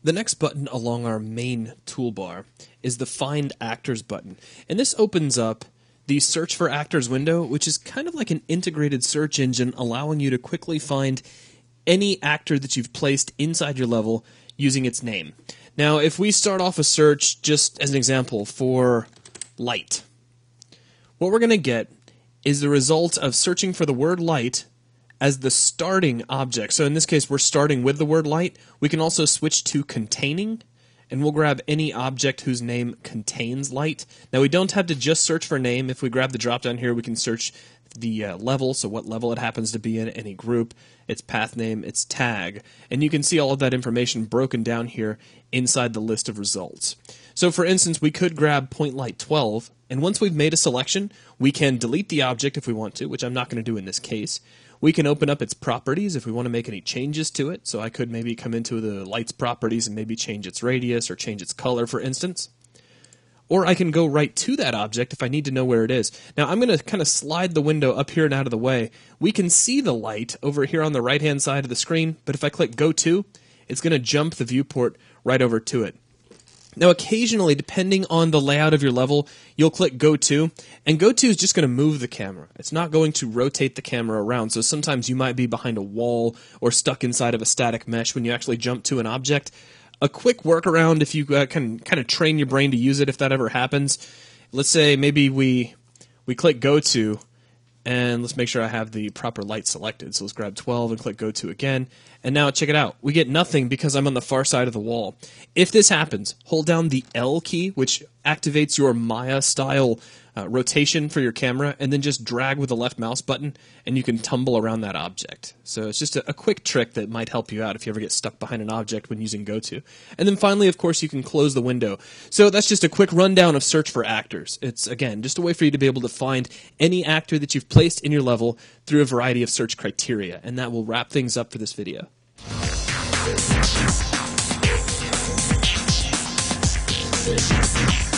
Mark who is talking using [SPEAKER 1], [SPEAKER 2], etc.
[SPEAKER 1] The next button along our main toolbar is the Find Actors button, and this opens up the Search for Actors window, which is kind of like an integrated search engine allowing you to quickly find any actor that you've placed inside your level using its name. Now, if we start off a search, just as an example, for light, what we're going to get is the result of searching for the word light as the starting object. So in this case, we're starting with the word light. We can also switch to containing, and we'll grab any object whose name contains light. Now, we don't have to just search for name. If we grab the drop down here, we can search the level, so what level it happens to be in, any group, its path name, its tag, and you can see all of that information broken down here inside the list of results. So for instance, we could grab point light 12, and once we've made a selection, we can delete the object if we want to, which I'm not going to do in this case. We can open up its properties if we want to make any changes to it, so I could maybe come into the light's properties and maybe change its radius or change its color, for instance. Or I can go right to that object if I need to know where it is. Now, I'm going to kind of slide the window up here and out of the way. We can see the light over here on the right-hand side of the screen, but if I click Go To, it's going to jump the viewport right over to it. Now, occasionally, depending on the layout of your level, you'll click Go To, and Go To is just going to move the camera. It's not going to rotate the camera around, so sometimes you might be behind a wall or stuck inside of a static mesh when you actually jump to an object. A quick workaround, if you can kind of train your brain to use it if that ever happens, let's say maybe we click Go To, and let's make sure I have the proper light selected. So let's grab 12 and click Go To again. And now check it out. We get nothing because I'm on the far side of the wall. If this happens, hold down the L key, which activates your Maya-style rotation for your camera, and then just drag with the left mouse button, and you can tumble around that object. So it's just a quick trick that might help you out if you ever get stuck behind an object when using Go To. And then finally, of course, you can close the window. So that's just a quick rundown of Search for Actors. It's, again, just a way for you to be able to find any actor that you've placed in your level through a variety of search criteria. And that will wrap things up for this video.
[SPEAKER 2] We'll be right back.